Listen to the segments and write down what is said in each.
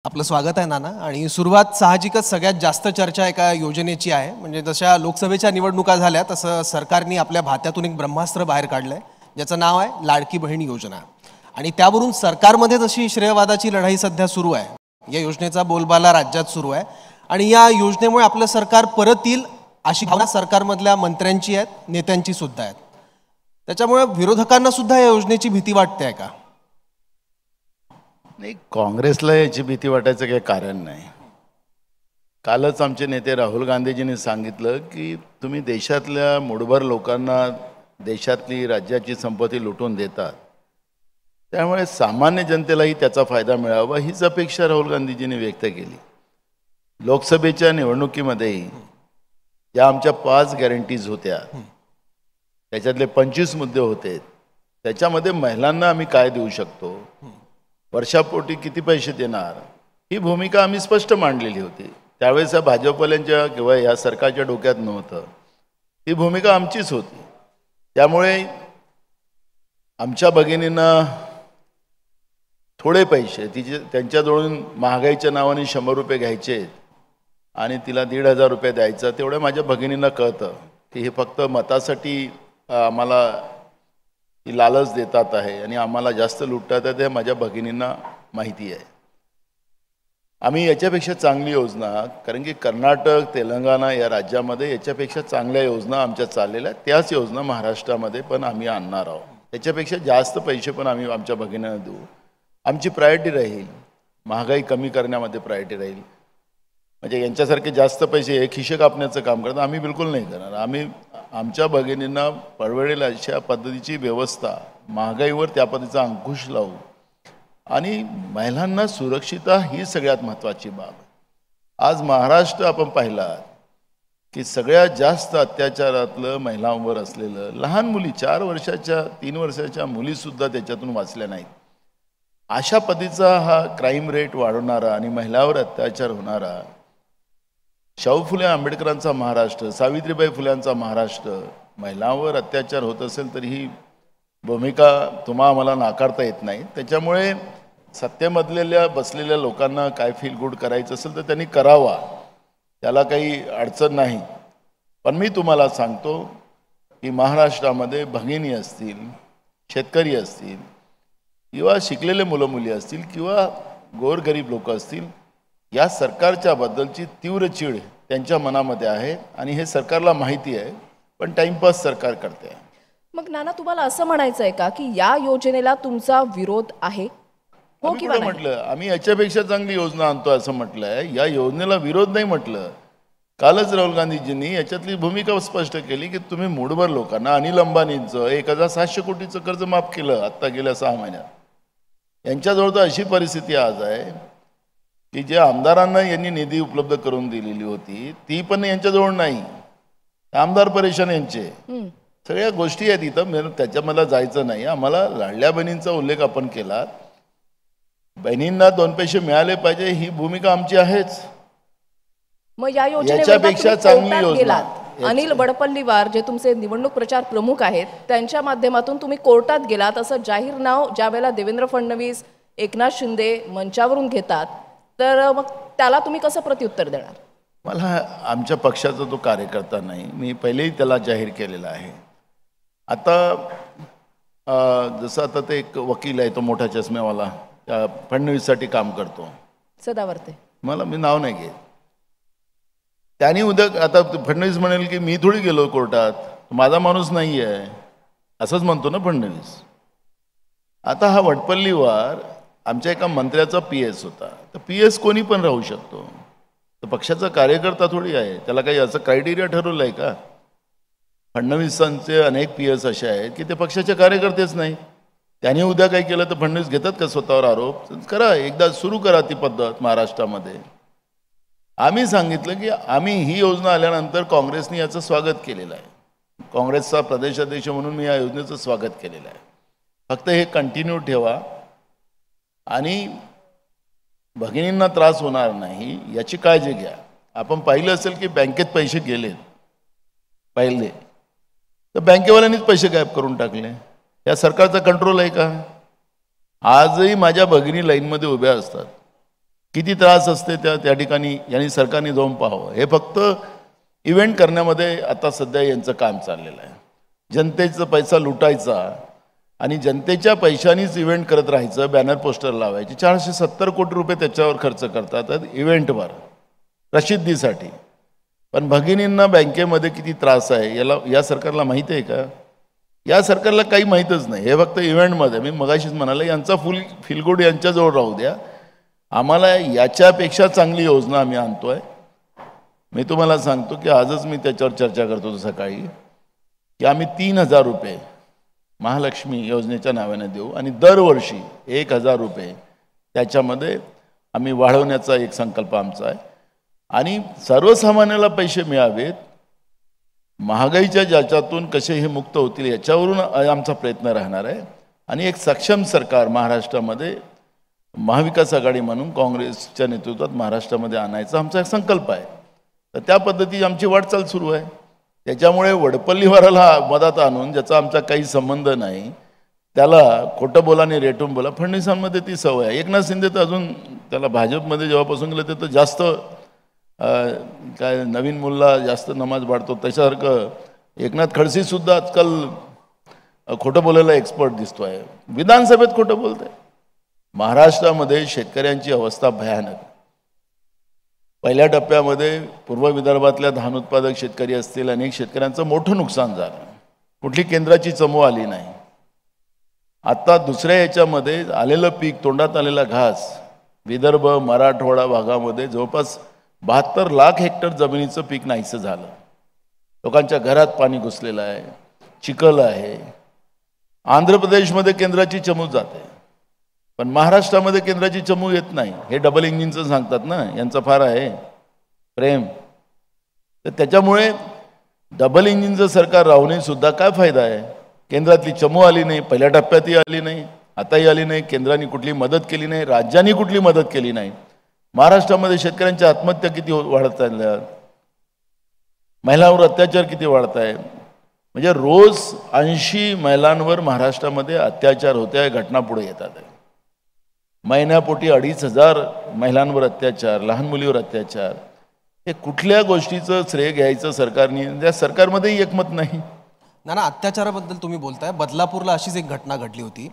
आपलं स्वागत आहे नाना. आणि सुरुवात साहजिकच सगळ्यात जास्त चर्चा एका योजनेची आहे. म्हणजे जशा लोकसभेच्या निवडणुका झाल्या तसं सरकारने आपल्या भात्यातून एक ब्रह्मास्त्र बाहेर काढलंय ज्याचं नाव आहे लाडकी बहीण योजना. आणि त्यावरून सरकारमध्ये जशी श्रेयवादाची लढाई सध्या सुरू आहे, या योजनेचा बोलबाला राज्यात सुरू आहे. आणि या योजनेमुळे आपलं सरकार परत येईल अशी भावना सरकारमधल्या मंत्र्यांची आहेत, नेत्यांची सुद्धा आहेत. त्याच्यामुळे विरोधकांना सुद्धा या योजनेची भीती वाटते आहे का? नाही, काँग्रेसला याची भीती वाटायचं काही कारण नाही. कालच आमचे नेते राहुल गांधीजींनी सांगितलं की तुम्ही देशातल्या मुठभर लोकांना देशातली राज्याची संपत्ती लुटून देतात, त्यामुळे सामान्य जनतेलाही त्याचा फायदा मिळावा हीच अपेक्षा राहुल गांधीजींनी व्यक्त केली. लोकसभेच्या निवडणुकीमध्येही ज्या आमच्या 5 गॅरंटीज होत्या त्याच्यातले 25 मुद्दे होते, त्याच्यामध्ये महिलांना आम्ही काय देऊ शकतो, वर्षापोटी किती पैसे देणार, ही भूमिका आम्ही स्पष्ट मांडलेली होती. त्यावेळेस भाजपवाल्यांच्या किंवा या सरकारच्या डोक्यात नव्हतं, ही भूमिका आमचीच होती. त्यामुळे आमच्या भगिनींना थोडे पैसे त्यांच्याजवळून महागाईच्या नावाने 100 रुपये घ्यायचे आणि तिला 1,500 रुपये द्यायचं, तेवढं माझ्या भगिनींना कळतं की हे फक्त मतासाठी आम्हाला ही लालच देतात आहे आणि आम्हाला जास्त लुटतात आहे, ते माझ्या भगिनींना माहिती आहे. आम्ही याच्यापेक्षा चांगली योजना, कारण की कर्नाटक तेलंगणा या राज्यामध्ये याच्यापेक्षा चांगल्या योजना आमच्या चाललेल्या, त्याच योजना महाराष्ट्रामध्ये पण आम्ही आणणार आहोत. त्याच्यापेक्षा जास्त पैसे पण आम्ही आमच्या भगिनींना देऊ. आमची प्रायोरिटी राहील महागाई कमी करण्यामध्ये, प्रायोरिटी राहील. म्हणजे यांच्यासारखे जास्त पैसे हे खिशे कापण्याचं काम करतात आम्ही बिलकुल नाही करणार. आम्ही आमच्या भगिनींना परवडेल अशा पद्धतीची व्यवस्था, महागाईवर त्या पद्धतीचा अंकुश लावू आणि महिलांना सुरक्षितता ही सगळ्यात महत्त्वाची बाब. आज महाराष्ट्र आपण पाहिलात की सगळ्यात जास्त अत्याचारातलं महिलांवर असलेलं, लहान मुली 4 वर्षाच्या 3 वर्षाच्या मुलीसुद्धा त्याच्यातून वाचल्या नाहीत. अशा पद्धतीचा हा क्राईम रेट वाढवणारा आणि महिलांवर अत्याचार होणारा शाहू फुले आंबेडकरांचा महाराष्ट्र, सावित्रीबाई फुल्यांचा महाराष्ट्र, महिलांवर अत्याचार होत असेल तर ही भूमिका आम्हाला नाकारता येत नाही. त्याच्यामुळे सत्तेमधलेल्या बसलेल्या लोकांना काय फील गुड करायचं असेल तर त्यांनी करावा, त्याला काही अडचण नाही. पण मी तुम्हाला सांगतो की महाराष्ट्रामध्ये भगिनी असतील, शेतकरी असतील किंवा शिकलेले मुलं मुली असतील किंवा गोरगरीब लोक असतील, या सरकारच्या बद्दलची तीव्र चीड त्यांच्या मनामध्ये आहे आणि हे सरकारला माहिती आहे, पण टाइमपास सरकार करते आहे. मग नाना, तुम्हाला असं म्हणायचं आहे का की या योजनेला तुमचा विरोध आहे? हो किंवा नाही? म्हटलं आम्ही याच्यापेक्षा चांगली योजना आणतो असं म्हटलं आहे. या योजनेला विरोध नाही म्हटलं. कालच राहुल गांधीजींनी याच्यातली भूमिका स्पष्ट केली की तुम्ही मूठभर लोकांना, अनिल अंबानींचं 1,700 कोटीचं कर्ज माफ केलं आत्ता गेल्या 6 महिन्यात. यांच्याजवळ तर अशी परिस्थिती आज आहे की जे आमदारांना यांनी निधी उपलब्ध करून दिलेली होती ती पण यांच्याजवळ नाही. आमदार परेशान यांचे. सगळ्या गोष्टी आहेत इथं, त्याच्या मला जायचं नाही. आम्हाला लाडल्या बहिणींचा उल्लेख आपण केला, बहिणींना 2 पैसे मिळाले पाहिजे ही भूमिका आमची आहेच. मग या याच्यापेक्षा चांगली योजना अनिल बडपल्लीवार जे तुमचे निवडणूक प्रचार प्रमुख आहेत त्यांच्या माध्यमातून तुम्ही कोर्टात गेलात असं जाहीर नाव ज्या वेळेला देवेंद्र फडणवीस, एकनाथ शिंदे मंचावरून घेतात, तर मग त्याला तुम्ही कसं प्रत्युत्तर देणार? मला आमच्या पक्षाचा तो कार्यकर्ता नाही, मी पहिलेही त्याला जाहीर केलेला आहे. आता जसं आता ते एक वकील आहे, तो मोठा चष्मेवाला, फडणवीससाठी काम करतो, सदावर्ते, मी नाव नाही घेत. त्यांनी उद्या आता फडणवीस म्हणेल की मी थोडी गेलो कोर्टात, माझा माणूस नाही आहे असंच म्हणतो ना फडणवीस. आता हा वडपल्लीवार आमच्या एका मंत्र्याचा PS होता, तर PS कोणी पण राहू शकतो, तर पक्षाचा कार्यकर्ता थोडी आहे. त्याला काही असं क्रायटेरिया ठरवलं आहे का? फडणवीसांचे अनेक PS असे आहेत की ते पक्षाचे कार्यकर्तेच नाही. त्यांनी उद्या काही केलं तर फडणवीस घेतात का स्वतःवर आरोप? करा, एकदा सुरू करा ती पद्धत महाराष्ट्रामध्ये. आम्ही सांगितलं की आम्ही ही योजना आल्यानंतर काँग्रेसने याचं स्वागत केलेलं आहे. काँग्रेसचा प्रदेशाध्यक्ष म्हणून मी या योजनेचं स्वागत केलेलं आहे. फक्त हे कंटिन्यू ठेवा आणि भगिनींना त्रास होणार नाही याची काळजी घ्या. आपण पाहिलं असेल की बँकेत पैसे गेलेत पहिले, तर बँकेवाल्यांनीच पैसे गायब करून टाकले. या सरकारचा कंट्रोल आहे का? आजही माझ्या भगिनी लाईनमध्ये उभ्या असतात, किती त्रास असते त्या ठिकाणी यांनी सरकारने जाऊन पाहावं. हे फक्त इव्हेंट करण्यामध्ये आता सध्या यांचं काम चाललेलं आहे. जनतेचा पैसा लुटायचा आणि जनतेच्या पैशानीच इव्हेंट करत राहायचं, बॅनर पोस्टर लावायचे. 470 कोटी रुपये त्याच्यावर खर्च करतात इव्हेंटवर, प्रसिद्धीसाठी. पण भगिनींना बँकेमध्ये किती त्रास आहे या सरकारला माहिती आहे का? या सरकारला काही माहीतच नाही. हे फक्त इव्हेंटमध्ये, मी मगाशीच म्हणाले, यांचा फिलगुड यांच्याजवळ राहू द्या. आम्हाला याच्यापेक्षा चांगली योजना आम्ही आणतोय. मी तुम्हाला सांगतो की आजच मी त्याच्यावर चर्चा करत होतो सकाळी, की आम्ही 3,000 रुपये महालक्ष्मी योजनेच्या नावाने देऊ आणि दरवर्षी 1,000 रुपये त्याच्यामध्ये आम्ही वाढवण्याचा एक संकल्प आमचा आहे. आणि सर्वसामान्याला पैसे मिळावेत, महागाईच्या ज्याच्यातून कसे हे मुक्त होतील याच्यावरून आमचा प्रयत्न राहणार आहे. आणि एक सक्षम सरकार महाराष्ट्रामध्ये महाविकास आघाडी म्हणून काँग्रेसच्या नेतृत्वात महाराष्ट्रामध्ये आणायचा आमचा संकल्प आहे. तर त्या पद्धतीची आमची वाटचाल सुरू आहे. त्याच्यामुळे वडपल्लीवाराला मदत आणून, ज्याचा आमचा काही संबंध नाही, त्याला खोटं बोला आणि रेटून बोला. फडणवीसांमध्ये ती सवय आहे. एकनाथ शिंदे तर अजून, त्याला भाजपमध्ये जेव्हापासून गेलं ते तर जास्त काय नवीन मुलला जास्त नमाज वाढतो त्याच्यासारखं एकनाथ खडसेसुद्धा आजकाल खोटं बोलायला एक्सपर्ट दिसतो आहे. विधानसभेत खोटं बोलत आहे. महाराष्ट्रामध्ये शेतकऱ्यांची अवस्था भयानक. पहिल्या टप्प्यामध्ये पूर्व विदर्भातल्या धान उत्पादक शेतकरी असतील, अनेक शेतकऱ्यांचं मोठं नुकसान झालं. कुठली केंद्राची चमू आली नाही. आता दुसऱ्या याच्यामध्ये आलेलं पीक, तोंडात आलेला घास, विदर्भ मराठवाडा भागामध्ये जवळपास 72 लाख हेक्टर जमिनीचं पीक नाहीसं झालं. लोकांच्या घरात पाणी घुसलेलं आहे, चिखल आहे. आंध्र प्रदेशमध्ये केंद्राची चमू जाते, पण महाराष्ट्रामध्ये केंद्राची चमू येत नाही. हे डबल इंजिनचं सांगतात ना, यांचं फार आहे प्रेम. तर त्याच्यामुळे डबल इंजिनचं सरकार राहूनही सुद्धा काय फायदा आहे? केंद्रातली चमू आली नाही, पहिल्या टप्प्यातही आली नाही, आताही आली नाही. केंद्राने कुठली मदत केली नाही, राज्यांनी कुठली मदत केली नाही. महाराष्ट्रामध्ये शेतकऱ्यांच्या आत्महत्या किती वाढत आहेत, महिलांवर अत्याचार किती वाढत आहे. म्हणजे रोज 80 महिलांवर महाराष्ट्रामध्ये अत्याचार होते आहे, घटना पुढे येतात आहे. महिन्यापोटी 2,500 महिलांवर अत्याचार, लहान मुलीवर अत्याचार. हे कुठल्या गोष्टीचं श्रेय घ्यायचं सरकारने? त्या सरकारमध्येही एकमत नाही. ना अत्याचाराबद्दल तुम्ही बोलताय. बदलापूरला अशीच एक घटना घडली होती.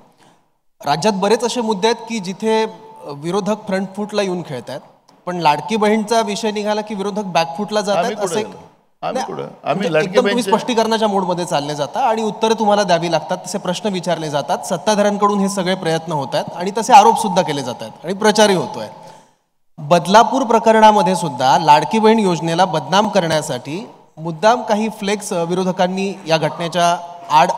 राज्यात बरेच असे मुद्दे आहेत की जिथे विरोधक फ्रंट फूटला येऊन खेळत आहेत, पण लाडकी बहीणचा विषय निघाला की विरोधक बॅकफूटला जात आहेत. असं तुम्ही स्पष्टीकरणाच्या मोडमध्ये चालले जाता आणि उत्तरे तुम्हाला द्यावी लागतात, तसे प्रश्न विचारले जातात. सत्ताधाऱ्यांकडून हे सगळे प्रयत्न होत आहेत आणि तसे आरोप सुद्धा केले जात आहेत आणि प्रचारही होतोय. बदलापूर प्रकरणामध्ये सुद्धा लाडकी बहीण योजनेला बदनाम करण्यासाठी मुद्दाम काही फ्लेक्स विरोधकांनी या घटनेच्या आड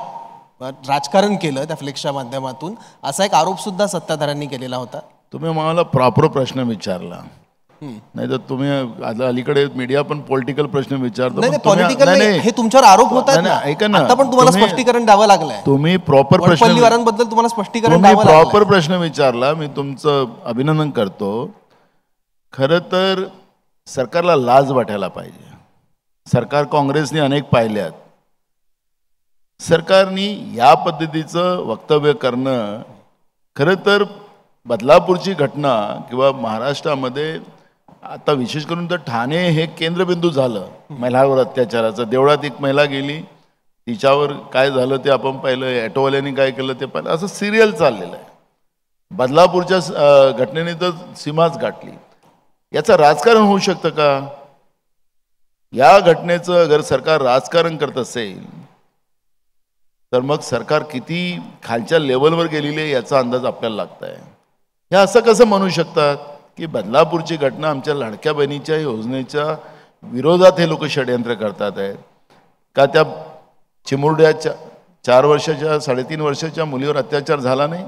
राजकारण केलं त्या फ्लेक्सच्या माध्यमातून, असा एक आरोप सुद्धा सत्ताधाऱ्यांनी केलेला होता. तुम्ही मला प्रॉपर प्रश्न विचारला, नाही तर तुम्ही अलीकडे मीडिया पण पॉलिटिकल प्रश्न विचारतो. हे तुमच्यावर आरोप होत आहेत. आता पण तुम्हाला स्पष्टीकरण द्यावं लागलंय. तुम्ही प्रॉपर वडपल्लीवारांबद्दल तुम्हाला स्पष्टीकरण द्यावं लागलंय. प्रॉपर प्रश्न विचारला, मी तुमचं अभिनंदन करतो. खरं तर सरकारला लाज वाटायला पाहिजे. सरकार काँग्रेसने अनेक पाहिल्यात. सरकारने या पद्धतीचं वक्तव्य करणं, खरं तर बदलापूरची घटना किंवा महाराष्ट्रामध्ये आता विशेष करून तर ठाणे हे केंद्रबिंदू झालं महिलांवर अत्याचाराचं. देवळात एक महिला गेली, तिच्यावर काय झालं ते आपण पाहिलं, ॲटोवाल्यांनी काय केलं ते पाहिलं. असं सिरियल चाललेलं आहे. बदलापूरच्या घटनेने तर सीमाच गाठली. याचं राजकारण होऊ शकतं का? या घटनेचं अगर सरकार राजकारण करत असेल तर मग सरकार किती खालच्या लेवलवर गेलेली आहे याचा अंदाज आपल्याला लागत आहे. हे असं कसं म्हणू शकतात की बदलापूरची घटना आमच्या लाडक्या बहिणीच्या योजनेच्या विरोधात हे लोक षडयंत्र करतात आहेत का? त्या चिमुरड्याच्या 4 वर्षाच्या 3.5 वर्षाच्या मुलीवर अत्याचार झाला नाही?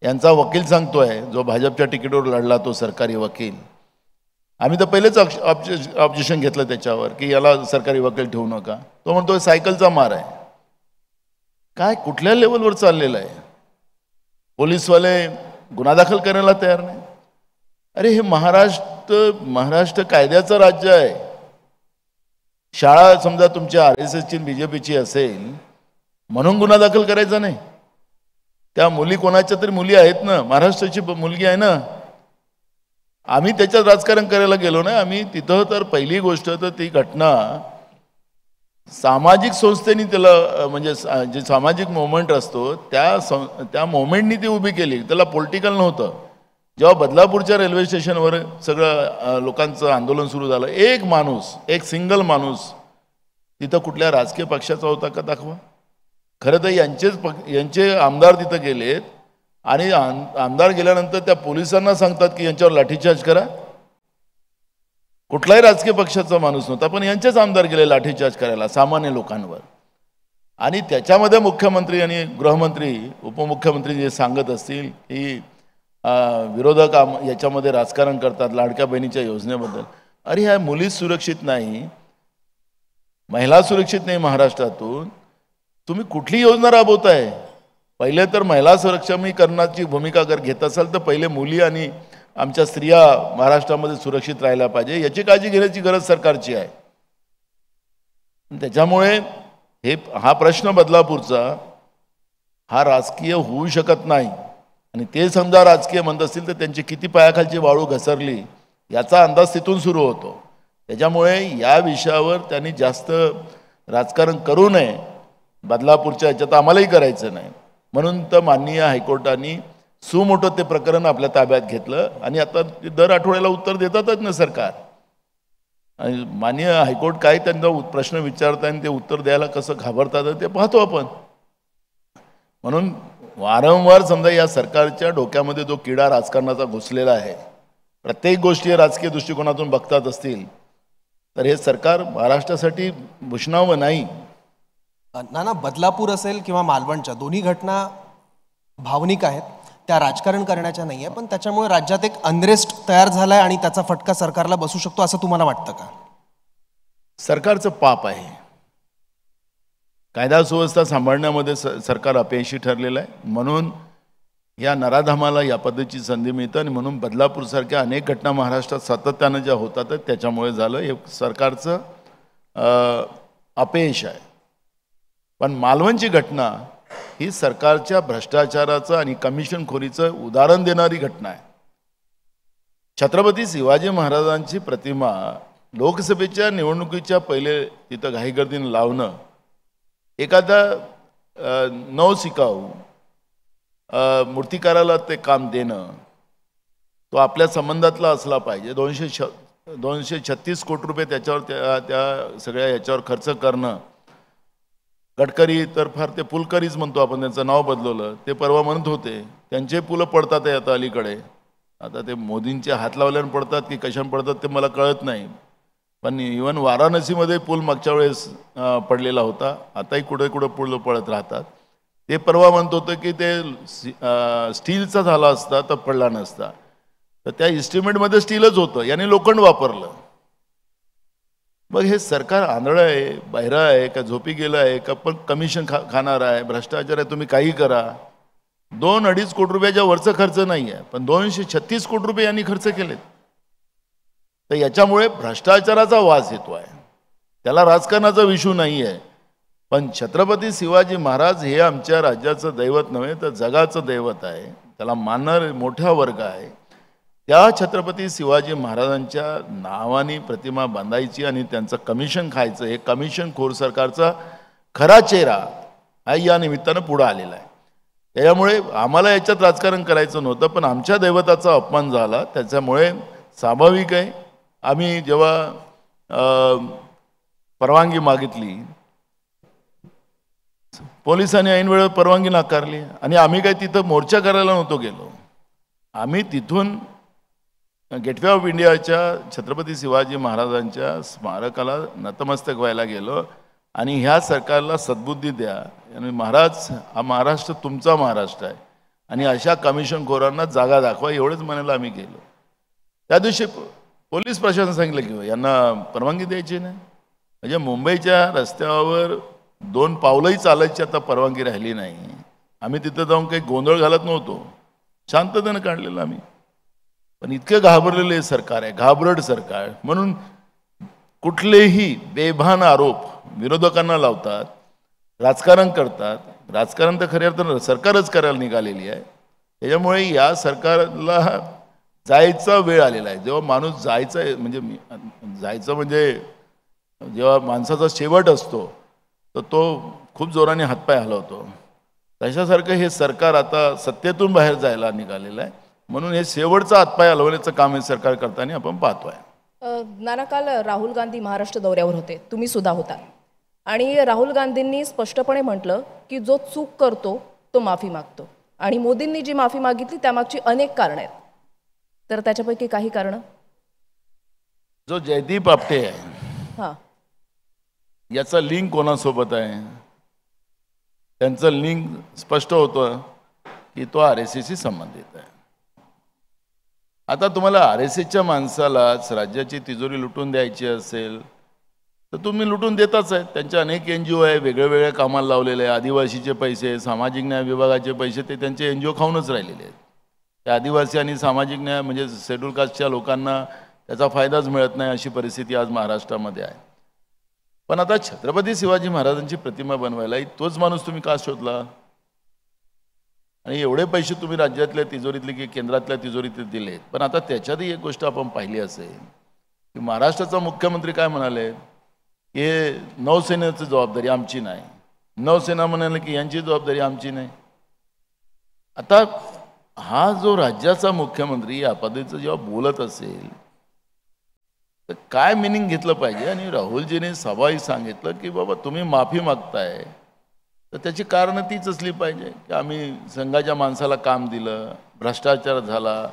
यांचा वकील सांगतोय, जो भाजपच्या तिकीटवर लढला तो सरकारी वकील. आम्ही तर पहिलेच ऑब्जेक्शन घेतलं त्याच्यावर की याला सरकारी वकील ठेवू नका. तो म्हणतोय सायकलचा मार आहे. काय कुठल्या लेवलवर चाललेलं आहे? पोलीसवाले गुन्हा दाखल करायला तयार नाही. अरे हे महाराष्ट्र कायद्याचं राज्य आहे. शाळा समजा तुमच्या RSSची BJPची असेल म्हणून गुन्हा दाखल करायचा नाही. त्या मुली कोणाच्या तरी मुली आहेत ना, महाराष्ट्राची मुलगी आहे ना. आम्ही त्याच्यात राजकारण करायला गेलो नाही. आम्ही तिथं तर पहिली गोष्ट तर ती घटना सामाजिक संस्थेने त्याला म्हणजे जे सामाजिक मोमेंट असतो त्या मोमेंटनी ती उभी केली, त्याला पॉलिटिकल नव्हतं. जेव्हा बदलापूरच्या रेल्वे स्टेशनवर सगळं लोकांचं आंदोलन सुरू झालं, एक माणूस, एक सिंगल माणूस तिथं कुठल्या राजकीय पक्षाचा होता का दाखवा. खरं तर यांचे आमदार तिथं गेलेत आणि आमदार गेल्यानंतर त्या पोलिसांना सांगतात की यांच्यावर लाठीचार्ज करा. कुठलाही राजकीय पक्षाचा माणूस नव्हता, पण यांचेच आमदार गेले लाठीचार्ज करायला सामान्य लोकांवर. आणि त्याच्यामध्ये मुख्यमंत्री आणि गृहमंत्री उपमुख्यमंत्री जे सांगत असतील की विरोधक याच्यामध्ये राजकारण करतात लाडक्या बहिणीच्या योजनेबद्दल. अरे ह्या मुली सुरक्षित नाही, महिला सुरक्षित नाही महाराष्ट्रातून, तुम्ही कुठली योजना राबवताय? पहिले तर महिला सक्षमीकरणाची भूमिका जर घेत असाल तर पहिले मुली आणि आमच्या स्त्रिया महाराष्ट्रामध्ये सुरक्षित राहायला पाहिजे, याची काळजी घेण्याची गरज सरकारची आहे. त्याच्यामुळे हा प्रश्न बदलापूरचा हा राजकीय होऊ शकत नाही. आणि ते समजा राजकीय म्हणत असतील तर त्यांची किती पायाखालची वाळू घसरली याचा अंदाज तिथून सुरू होतो. त्याच्यामुळे या विषयावर त्यांनी जास्त राजकारण करू नये. बदलापूरच्या ह्याच्यात आम्हालाही करायचं नाही, म्हणून तर माननीय हायकोर्टाने सुमोटो ते प्रकरण आपल्या ताब्यात घेतलं आणि आता दर आठवड्याला उत्तर देतातच ना सरकार. आणि माननीय हायकोर्ट काय त्यांना प्रश्न विचारतात आणि ते उत्तर द्यायला कसं घाबरतात ते पाहतो आपण. म्हणून वारंवार समजा या सरकारच्या डोक्यामध्ये जो किडा राजकारणाचा घुसलेला आहे, प्रत्येक गोष्टी राजकीय दृष्टिकोनातून बघतात असतील तर हे सरकार महाराष्ट्रासाठी भूषणावं नाही. नाना, बदलापूर असेल किंवा मालवणच्या दोन्ही घटना भावनिक आहेत, त्या राजकारण करण्याच्या नाही आहे, पण त्याच्यामुळे राज्यात एक अनरेस्ट तयार झालाय आणि त्याचा फटका सरकारला बसू शकतो असं तुम्हाला वाटतं का? सरकारचं पाप आहे. कायदा सुव्यवस्था सांभाळण्यामध्ये सरकार अपयशी ठरलेलं आहे. म्हणून या नराधामाला या पद्धतीची संधी मिळतं आणि म्हणून बदलापूरसारख्या अनेक घटना महाराष्ट्रात सातत्यानं ज्या होतात त्याच्यामुळे झालं. हे सरकारचं अपयश आहे. पण मालवणची घटना ही सरकारच्या भ्रष्टाचाराचं आणि कमिशनखोरीचं उदाहरण देणारी घटना आहे. छत्रपती शिवाजी महाराजांची प्रतिमा लोकसभेच्या निवडणुकीच्या पहिले तिथं घाईगर्दीनं लावणं, एखादा नवशिकाऊ मूर्तिकाराला ते काम देणं, तो आपल्या संबंधातला असला पाहिजे. 236 कोटी रुपये त्याच्यावर त्या सगळ्या याच्यावर खर्च करणं. गडकरी तर फार ते पुलकरीच म्हणतो आपण, त्यांचं नाव बदलवलं. ते परवा म्हणत होते त्यांचे पुलं पडतात आहे आता अलीकडे. आता ते मोदींचे हात लावल्यानं पडतात की कशाने पडतात ते मला कळत नाही. पण इवन वाराणसीमध्ये पूल मागच्या वेळेस पडलेला होता, आताही कुठे कुठे पूल पडत राहतात. ते परवा म्हणत होतं की ते स्टीलचा झाला असता तर पडला नसता. तर त्या इस्टिमेटमध्ये स्टीलच होतं, याने लोखंड वापरलं. मग हे सरकार आंधळं आहे, बहिरं आहे का, झोपी गेलं आहे का, पण कमिशन खाणार आहे, भ्रष्टाचार आहे, तुम्ही काही करा. 2-2.5 कोटी रुपयाच्या वरचं खर्च नाही आहे, पण 236 कोटी रुपये यांनी खर्च केलेत. तर याच्यामुळे भ्रष्टाचाराचा वास येतो आहे. त्याला राजकारणाचा विषय नाही आहे. पण छत्रपती शिवाजी महाराज हे आमच्या राज्याचं दैवत नव्हे तर जगाचं दैवत आहे. त्याला मानणारा मोठा वर्ग आहे. त्या छत्रपती शिवाजी महाराजांच्या नावाने प्रतिमा बांधायची आणि त्यांचं कमिशन खायचं, हे कमिशनखोर सरकारचा खरा चेहरा हा या निमित्तानं पुढं आलेला आहे. त्याच्यामुळे आम्हाला याच्यात राजकारण करायचं नव्हतं, पण आमच्या दैवताचा अपमान झाला. त्याच्यामुळे स्वाभाविक आहे आम्ही जेव्हा परवानगी मागितली, पोलिसांनी ऐन वेळेवर परवानगी नाकारली आणि आम्ही काय तिथं मोर्चा करायला नव्हतो गेलो. आम्ही तिथून गेटवे ऑफ इंडियाच्या छत्रपती शिवाजी महाराजांच्या स्मारकाला नतमस्तक व्हायला गेलो आणि ह्या सरकारला सद्बुद्धी द्या आणि महाराज, हा महाराष्ट्र तुमचा महाराष्ट्र आहे आणि अशा कमिशनखोरांना जागा दाखवा, एवढंच म्हणायला आम्ही गेलो. त्या दिवशी पोलीस प्रशासन सांगितलं की यांना परवानगी द्यायची नाही. म्हणजे मुंबईच्या रस्त्यावर 2 पावलंही चालायची आता परवानगी राहिली नाही. आम्ही तिथं जाऊन काही गोंधळ घालत नव्हतो, शांततेनं काढलेलं आम्ही. पण इतकं घाबरलेले सरकार आहे, घाबरट सरकार. म्हणून कुठलेही बेभान आरोप विरोधकांना लावतात, राजकारण करतात. राजकारण तर खऱ्या अर्थानं सरकारच करायला निघालेली आहे. त्याच्यामुळे या सरकारला जायचा वेळ आलेला आहे. जेव्हा माणूस जायचा म्हणजे जायचं म्हणजे जेव्हा माणसाचा शेवट असतो तर तो खूप जोराने हातपाय हलवतो. तशासारखं हे सरकार आता सत्तेतून बाहेर जायला निघालेलं आहे. म्हणून हे शेवटचा हातपाय हलवण्याचं काम हे सरकार करताना आपण पाहतोय. नाना, काल राहुल गांधी महाराष्ट्र दौऱ्यावर होते, तुम्ही सुद्धा होता, आणि राहुल गांधींनी स्पष्टपणे म्हटलं की जो चूक करतो तो माफी मागतो, आणि मोदींनी जी माफी मागितली त्यामागची अनेक कारणं आहेत. तर त्याच्यापैकी काही कारणं. जो जयदीप आपटे आहे हां, याचा लिंक कोणासोबत आहे? त्यांचं लिंक स्पष्ट होतं की तो RSSशी संबंधित आहे. आता तुम्हाला RSSच्या माणसालाच राज्याची तिजोरी लुटून द्यायची असेल तर तुम्ही लुटून देताच आहे. त्यांच्या अनेक NGO आहे, वेगळ्या कामाला लावलेले आहे. आदिवासीचे पैसे, सामाजिक न्याय विभागाचे पैसे ते त्यांचे NGO खाऊनच राहिलेले आहेत. त्या आदिवासी आणि सामाजिक न्याय म्हणजे शेड्यूल कास्टच्या लोकांना त्याचा फायदाच मिळत नाही, अशी परिस्थिती आज महाराष्ट्रामध्ये आहे. पण आता छत्रपती शिवाजी महाराजांची प्रतिमा बनवायला तोच माणूस तुम्ही का शोधला? आणि एवढे पैसे तुम्ही राज्यातल्या तिजोरीतले की केंद्रातल्या तिजोरीत दिलेत. पण आता त्याच्यातही एक गोष्ट आपण पाहिली असेल की महाराष्ट्राचा मुख्यमंत्री काय म्हणाले की नौसेनेची जबाबदारी आमची नाही. नौसेना म्हणाले की यांची जबाबदारी आमची नाही. आता हा जो राज्याचा मुख्यमंत्री या पद्धतीचं जेव्हा बोलत असेल तर काय मिनिंग घेतलं पाहिजे? आणि राहुलजीने सभाही सांगितलं की बाबा तुम्ही माफी मागताय तर त्याची कारणं तीच असली पाहिजे की आम्ही संघाच्या माणसाला काम दिलं, भ्रष्टाचार झाला,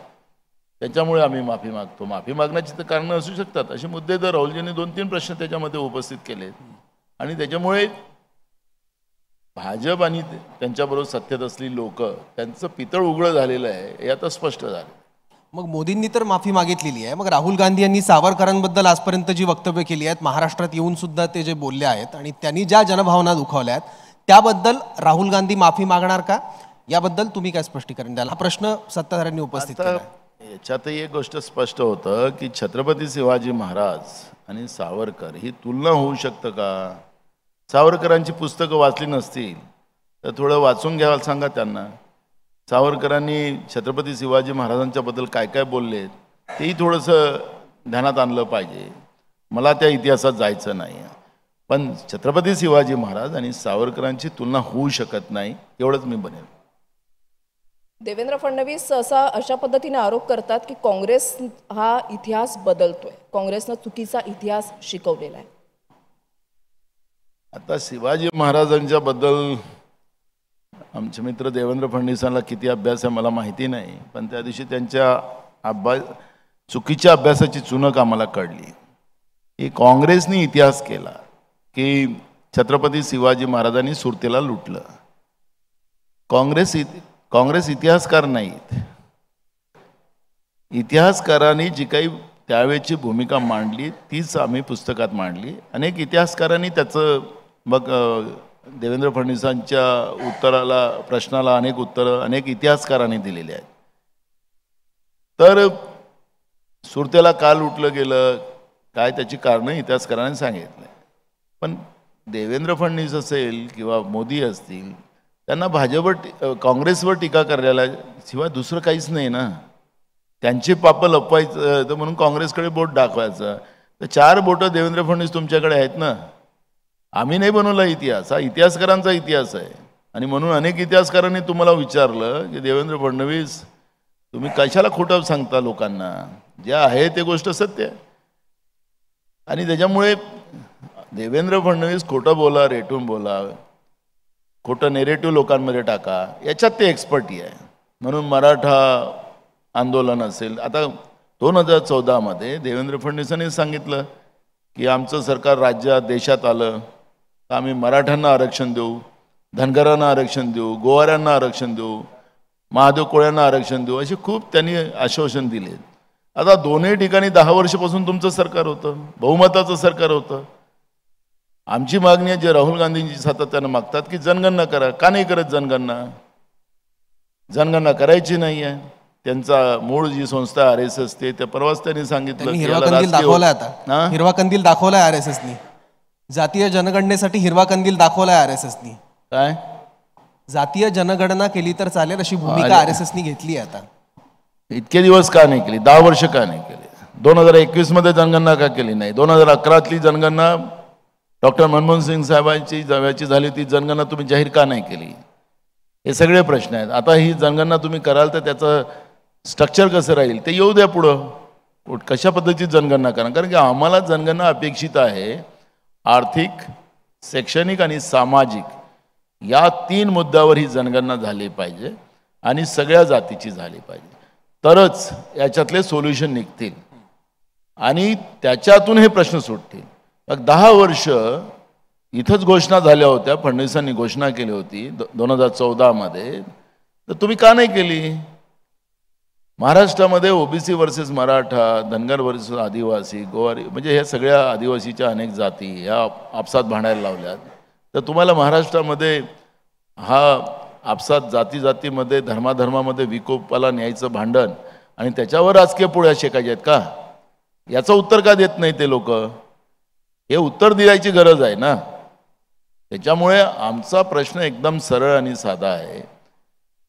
त्याच्यामुळे आम्ही माफी मागतो. माफी मागण्याची तर कारणं असू शकतात. असे मुद्दे तर राहुलजींनी 2-3 प्रश्न त्याच्यामध्ये उपस्थित केलेत. आणि त्याच्यामुळे भाजप आणि त्यांच्याबरोबर सत्तेत असलेली लोक त्यांचं पितळ उघडं झालेलं आहे हे आता स्पष्ट झालं. मग मोदींनी तर माफी मागितलेली आहे. मग राहुल गांधी यांनी सावरकरांबद्दल आजपर्यंत जी वक्तव्य केली आहेत, महाराष्ट्रात येऊन सुद्धा ते जे बोलले आहेत आणि त्यांनी ज्या जनभावना दुखावल्या आहेत त्याबद्दल राहुल गांधी माफी मागणार का? याबद्दल तुम्ही काय स्पष्टीकरण द्याल? हा प्रश्न सत्ताधाऱ्यांनी उपस्थित केला आहे. याच्यातही एक गोष्ट स्पष्ट होतं की छत्रपती शिवाजी महाराज आणि सावरकर ही तुलना होऊ शकतं का? सावरकरांची पुस्तकं वाचली नसतील तर थोडं वाचून घ्यायला सांगा त्यांना. सावरकरांनी छत्रपती शिवाजी महाराजांच्याबद्दल काय काय बोललेत तेही थोडंसं ध्यानात आणलं पाहिजे. मला त्या इतिहासात जायचं नाही, पण छत्रपती शिवाजी महाराज आणि सावरकरांची तुलना होऊ शकत नाही एवढंच मी बनेन. देवेंद्र फडणवीस अशा पद्धतीने आरोप करतात की काँग्रेस हा इतिहास बदलतोय, काँग्रेसनं चुकीचा इतिहास शिकवलेला आहे. आता शिवाजी महाराजांच्या बद्दल आमचे मित्र देवेंद्र फडणवीसांना किती अभ्यास आहे मला माहिती नाही, पण त्या दिवशी त्यांच्या चुकीच्या अभ्यासाची चुनक आम्हाला कळली की काँग्रेसने इतिहास केला की छत्रपती शिवाजी महाराजांनी सुरतेला लुटलं. काँग्रेस इतिहासकार नाहीत. इतिहासकारांनी जी काही त्यावेळची भूमिका मांडली तीच आम्ही पुस्तकात मांडली. अनेक इतिहासकारांनी त्याचं मग देवेंद्र फडणवीसांच्या प्रश्नाला अनेक उत्तरं अनेक इतिहासकारांनी दिलेली आहेत. तर सुरतेला का लुटलं गेलं काय त्याची कारणं इतिहासकारांनी सांगितलं. पण देवेंद्र फडणवीस असेल किंवा मोदी असतील त्यांना भाजपवर काँग्रेसवर टीका करायला शिवाय दुसरं काहीच नाही ना. त्यांची पापं लपवायचं तर म्हणून काँग्रेसकडे बोट दाखवायचं. तर 4 बोटं देवेंद्र फडणवीस तुमच्याकडे आहेत ना. आम्ही नाही बनवला इतिहास, हा इतिहासकारांचा इतिहास आहे. आणि म्हणून अनेक इतिहासकारांनी तुम्हाला विचारलं की देवेंद्र फडणवीस तुम्ही कशाला खोटं सांगता लोकांना, जे आहे ते गोष्ट सत्य आहे. आणि त्याच्यामुळे देवेंद्र फडणवीस खोटं बोला, रेटून बोला, खोटं नेरेटिव्ह लोकांमध्ये टाका, याच्यात ते एक्सपर्टी आहे. म्हणून मराठा आंदोलन असेल, आता 2014 देवेंद्र फडणवीसांनी सांगितलं की आमचं सरकार राज्यात देशात आलं तर आम्ही मराठ्यांना आरक्षण देऊ, धनगरांना आरक्षण देऊ, गोवाऱ्यांना आरक्षण देऊ, महादेव कोळ्यांना आरक्षण देऊ, असे खूप त्यांनी आश्वासन दिले. आता दोन्ही ठिकाणी 10 वर्षापासून तुमचं सरकार होतं, बहुमताचं सरकार होतं. आमची मागणी आहे जे राहुल गांधींची सातत्यानं मागतात की जनगणना करा. का नाही करत जनगणना? जनगणना करायची नाही आहे. त्यांचा मूळ जी संस्था RSS ते परवाच त्यांनी सांगितलं हिरवा कंदील दाखवलाय. आता हिरवा कंदील दाखवलाय RSSनी. जातीय जनगणनेसाठी हिरवा कंदील दाखवलाय RSSनी. काय जातीय जनगणना केली तर चालेल अशी भूमिका RSSनी घेतली आहे आता. इतके दिवस का नाही केली? 10 वर्ष का नाही केली? 2021 मध्ये जनगणना का केली नाही? 2011तली जनगणना डॉक्टर मनमोहन सिंग साहेबांची जवळची झाली ती जनगणना तुम्ही जाहीर का नाही केली? हे सगळे प्रश्न आहेत. आता ही जनगणना तुम्ही कराल तर त्याचं स्ट्रक्चर कसं राहील ते येऊ द्या पुढं. कशा पद्धतीची जनगणना करा, कारण की आम्हाला जनगणना अपेक्षित आहे. आर्थिक, शैक्षणिक आणि सामाजिक या 3 मुद्द्यावर ही जनगणना झाली पाहिजे आणि सगळ्या जातीची झाली पाहिजे, तरच याच्यातले सोल्युशन निघतील आणि त्याच्यातून हे प्रश्न सुटतील. मग 10 वर्ष इथंच घोषणा झाल्या होत्या, फडणवीसांनी घोषणा केली होती 2014 मध्ये, तर तुम्ही का नाही केली? महाराष्ट्रामध्ये OBC versus Maratha, Dhangar versus आदिवासी, गोवारी, म्हणजे ह्या सगळ्या आदिवासीच्या अनेक जाती ह्या आपसात भांडायला लावल्यात. तर तुम्हाला महाराष्ट्रामध्ये हा आपसात जाती जातीमध्ये धर्माधर्मामध्ये विकोपाला न्यायचं भांडण आणि त्याच्यावर राजकीय पोळ्या शेकायच्या आहेत का? याचं उत्तर का देत नाही ते लोक? हे उत्तर द्यायची गरज आहे ना. त्याच्यामुळे आमचा प्रश्न एकदम सरळ आणि साधा आहे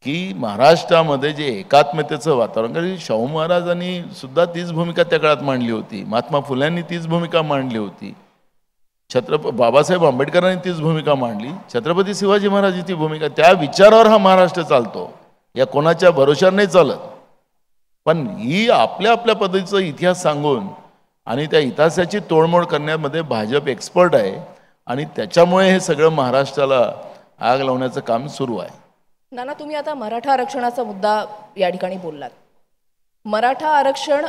की महाराष्ट्रामध्ये जे एकात्मतेचं वातावरण, कारण शाहू महाराजांनी सुद्धा तीच भूमिका त्या काळात मांडली होती, महात्मा फुल्यांनी तीच भूमिका मांडली होती, बाबासाहेब आंबेडकरांनी तीच भूमिका मांडली, छत्रपती शिवाजी महाराज ती भूमिका, त्या विचारावर हा महाराष्ट्र चालतो, या कोणाच्या भरोशावर नाही चालत. पण ही आपल्या आपल्या पद्धतीचा इतिहास सांगून आणि त्या इतिहासाची तोडमोड करण्यामध्ये भाजप एक्सपर्ट आहे आणि त्याच्यामुळे हे सगळं महाराष्ट्राला आग लावण्याचं काम सुरू आहे. नाना, तुम्ही आता मराठा आरक्षणाचा मुद्दा या ठिकाणी बोललात. मराठा आरक्षण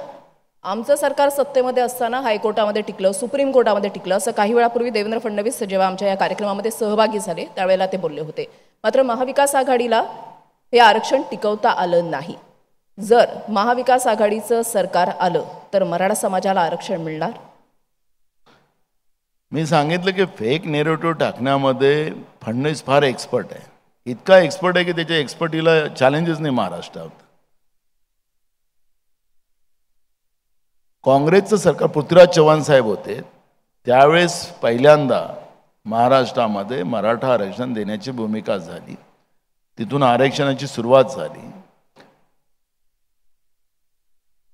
आमचं सरकार सत्तेमध्ये असताना हायकोर्टामध्ये टिकलं, सुप्रीम कोर्टामध्ये टिकलं, असं काही वेळापूर्वी देवेंद्र फडणवीस जेव्हा आमच्या या कार्यक्रमामध्ये सहभागी झाले त्यावेळेला ते बोलले होते. मात्र महाविकास आघाडीला हे आरक्षण टिकवता आलं नाही. जर महाविकास आघाडीचं सरकार आलं तर मराठा समाजाला आरक्षण मिळणार? मी सांगितलं की फेक नेरेटिव्ह टाकण्यामध्ये फडणवीस फार एक्सपर्ट आहे. इतका एक्सपर्ट आहे की त्याच्या एक्सपर्टीला चॅलेंजेस नाही महाराष्ट्रात. काँग्रेसचं सरकार, पृथ्वीराज चव्हाण साहेब होते त्यावेळेस पहिल्यांदा महाराष्ट्रामध्ये मराठा आरक्षण देण्याची भूमिका झाली, तिथून आरक्षणाची सुरुवात झाली.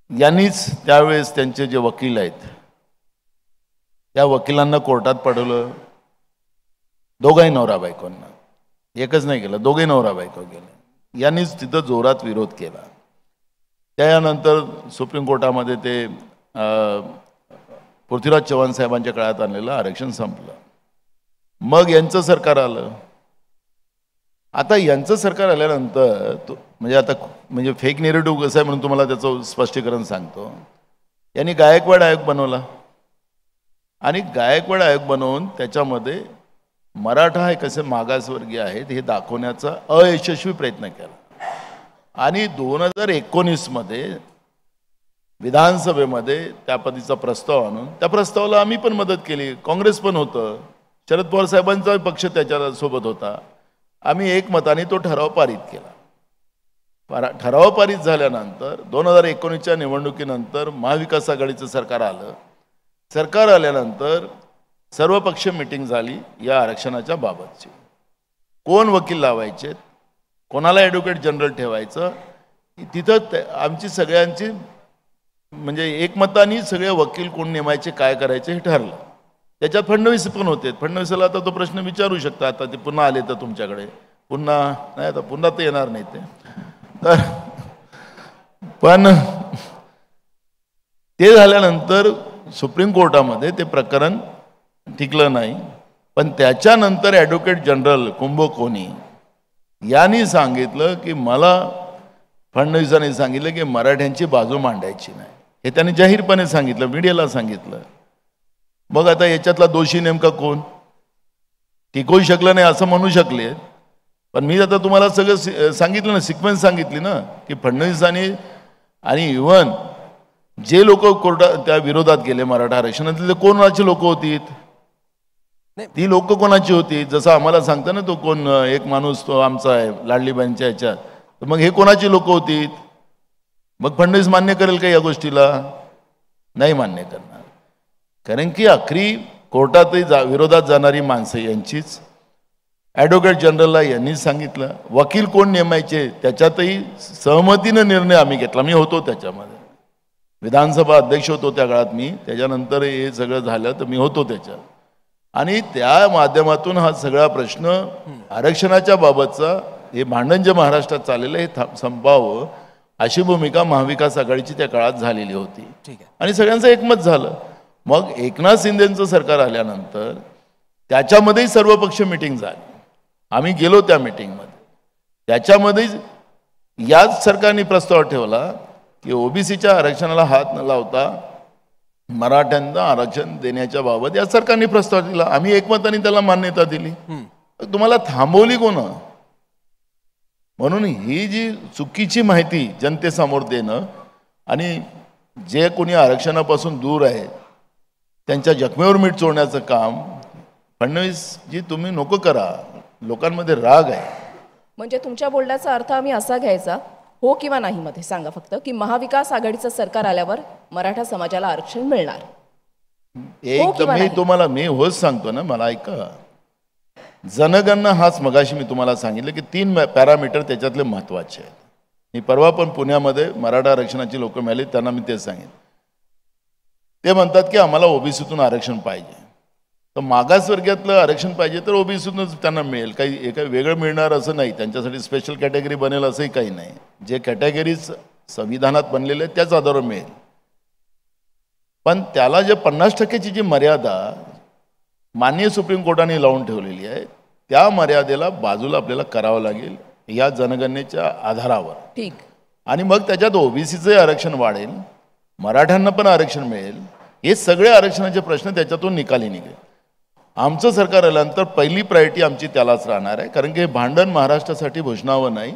यांनीच त्यावेळेस त्यांचे जे वकील आहेत त्या वकिलांना कोर्टात पडवलं, दोघाही नवरा बायकोंना, एकच नाही केलं, दोघे नवरा बायको गेले. यांनीच तिथं जोरात विरोध केला. त्यानंतर सुप्रीम कोर्टामध्ये ते पृथ्वीराज चव्हाण साहेबांच्या काळात आणलेलं आरक्षण संपलं. मग यांचं सरकार आलं. आता यांचं सरकार आल्यानंतर म्हणजे आता म्हणजे फेक नेरेटिव्ह कसं आहे म्हणून तुम्हाला त्याचं स्पष्टीकरण सांगतो. यांनी गायकवाड आयोग बनवला आणि गायकवाड आयोग बनवून त्याच्यामध्ये मराठा हे कसे मागासवर्गीय आहेत हे दाखवण्याचा अयशस्वी प्रयत्न केला. आणि 2019 मध्ये विधानसभेमध्ये त्या पद्धतीचा प्रस्ताव आणून त्या प्रस्तावाला आम्ही पण मदत केली, काँग्रेस पण होतं, शरद पवार साहेबांचा पक्ष त्याच्यासोबत होता. आम्ही एकमताने तो ठराव पारित केला. ठराव पारित झाल्यानंतर 2019च्या निवडणुकीनंतर महाविकास आघाडीचं सरकार आलं. सरकार आल्यानंतर सर्वपक्षीय मीटिंग झाली या आरक्षणाच्या बाबतची. कोण वकील लावायचे, कोणाला ॲडव्होकेट जनरल ठेवायचं, तिथं आमची सगळ्यांची म्हणजे एकमताने सगळे वकील कोण नेमायचे, काय करायचे हे ठरलं. त्याच्यात फडणवीस पण होते. फडणवीसाला आता तो प्रश्न विचारू शकता, आता ते पुन्हा आले तर तुमच्याकडे, पुन्हा नाही, आता पुन्हा तर येणार नाही ते. तर पण ते झाल्यानंतर सुप्रीम कोर्टामध्ये ते प्रकरण टिकलं नाही. पण त्याच्यानंतर ॲडव्होकेट जनरल कुंभकोनी यांनी सांगितलं की मला, फडणवीसांनी सांगितलं की मराठ्यांची बाजू मांडायची नाही, हे त्यांनी जाहीरपणे सांगितलं, मीडियाला सांगितलं. मग आता याच्यातला दोषी नेमका कोण? टिकवू शकलं नाही असं म्हणू शकले. पण मी आता तुम्हाला सगळं सांगितलं ना, सिक्वेन्स सांगितली ना की फडणवीसांनी आणि इव्हन जे लोक कोर्टात त्या विरोधात गेले मराठा आरक्षणातले कोणाची लोक होती, ती लोक कोणाची होती? जसं आम्हाला सांगता ना तो कोण एक माणूस तो आमचा आहे लाडलीबाईंच्या ह्याच्यात, तर मग हे कोणाची लोक होती? मग फडणवीस मान्य करेल का या गोष्टीला? नाही मान्य करणार. कारण की अखरी कोर्टातही विरोधात जाणारी माणसं यांचीच. ॲडव्होकेट जनरलला यांनी सांगितलं, वकील कोण नेमायचे त्याच्यातही सहमतीनं निर्णय आम्ही घेतला. मी होतो त्याच्यामध्ये, विधानसभा अध्यक्ष होतो त्या काळात मी, त्याच्यानंतर हे सगळं झालं तर मी होतो त्याच्यात. आणि त्या माध्यमातून हा सगळा प्रश्न आरक्षणाच्या बाबतचा हे भांडण जे महाराष्ट्रात चाललेलं हे संपावं अशी भूमिका महाविकास आघाडीची त्या काळात झालेली होती. ठीक आहे. आणि सगळ्यांचं एकमत झालं. मग एकनाथ शिंदेचं सरकार आल्यानंतर त्याच्यामध्येही सर्वपक्ष मिटिंग झाली. आम्ही गेलो त्या मिटिंगमध्ये. त्याच्यामध्ये याच सरकारने प्रस्ताव ठेवला की ओबीसीच्या आरक्षणाला हात न लावता मराठ्यांना आरक्षण देण्याच्या बाबत या सरकारने प्रस्ताव दिला. आम्ही एकमताने त्याला मान्यता दिली. तुम्हाला थांबवली कोण? म्हणून ही जी चुकीची माहिती जनतेसमोर देणं आणि जे कोणी आरक्षणापासून दूर आहे त्यांच्या जखमेवर मीठ चोळण्याचं काम फडणवीसजी तुम्ही नको करा. लोकांमध्ये राग आहे. म्हणजे तुमच्या बोलण्याचा अर्थ आम्ही असा घ्यायचा, हो किंवा नाही मध्ये सांगा फक्त, की महाविकास आघाडीचं सरकार आल्यावर मराठा समाजाला आरक्षण मिळणार. एकदम मी तुम्हाला मी होच सांगतो ना, मला ऐका. जनगणना हाच मगाशी मी तुम्हाला सांगितलं की 3 पॅरामीटर त्याच्यातले महत्वाचे आहेत. मी परवा पण पुण्यामध्ये मराठा आरक्षणाची लोक मिळाली, त्यांना मी तेच सांगितलं. ते म्हणतात की आम्हाला ओबीसीतून आरक्षण पाहिजे. तर मागासवर्गीयातलं आरक्षण पाहिजे तर ओबीसीतूनच त्यांना मिळेल. काही वेगळं मिळणार असं नाही, त्यांच्यासाठी स्पेशल कॅटेगरी बनेल असंही काही नाही. जे कॅटेगरीज संविधानात बनलेले आहेत त्याच आधारावर मिळेल. पण त्याला जे 50%ची जी मर्यादा माननीय सुप्रीम कोर्टाने लावून ठेवलेली आहे त्या मर्यादेला बाजूला आपल्याला करावं लागेल या जनगणनेच्या आधारावर. ठीक. आणि मग त्याच्यात ओबीसीचं आरक्षण वाढेल, मराठ्यांना पण आरक्षण मिळेल. हे सगळे आरक्षणाचे प्रश्न त्याच्यातून निकाली निघेल. आमचं सरकार आल्यानंतर पहिली प्रायोरिटी आमची त्यालाच राहणार आहे. कारण की हे भांडण महाराष्ट्रासाठी भूषणावं नाही.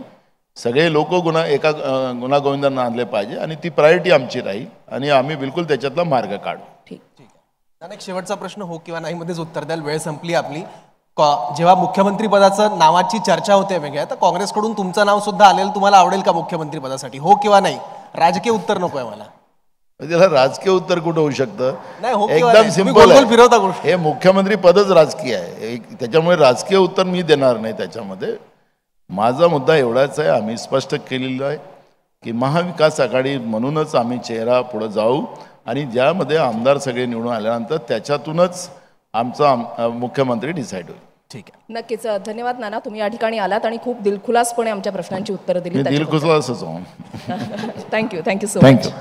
सगळे लोक एका गुन्हागोविंदांना आणले पाहिजे आणि ती प्रायोरिटी आमची राहील आणि आम्ही बिलकुल त्याच्यातला मार्ग काढू. ठीक. एक शेवटचा प्रश्न हो किंवा नाही मध्येच उत्तर द्याल, वेळ संपली आपली. जेव्हा मुख्यमंत्री पदाचं नावाची चर्चा होते वेगळ्या, तर काँग्रेसकडून तुमचं नाव सुद्धा आलेलं, तुम्हाला आवडेल का मुख्यमंत्री पदासाठी? हो किंवा नाही, राजकीय उत्तर नकोय मला. त्याला राजकीय उत्तर कुठं होऊ शकतं? नाही, हो किंवा एकदम नाही. तुम्ही सिंपल गोल-गोल फिरवता गोष्ट. हे मुख्यमंत्री पदच राजकीय आहे. त्याच्यामुळे राजकीय उत्तर मी देणार नाही त्याच्यामध्ये. माझा मुद्दा एवढाच आहे, आम्ही स्पष्ट केलेलं आहे की महाविकास आघाडी म्हणूनच आम्ही चेहरा पुढे जाऊ आणि ज्यामध्ये आमदार सगळे निवडून आल्यानंतर त्याच्यातूनच आमचा मुख्यमंत्री डिसाईड होईल. ठीक आहे. नक्कीच. धन्यवाद नाना, तुम्ही या ठिकाणी आलात आणि खूप दिलखुलासपणे आमच्या प्रश्नांची उत्तरं दिली. मी दिलखुलासच थँक्यू सो मच. थँक्यू.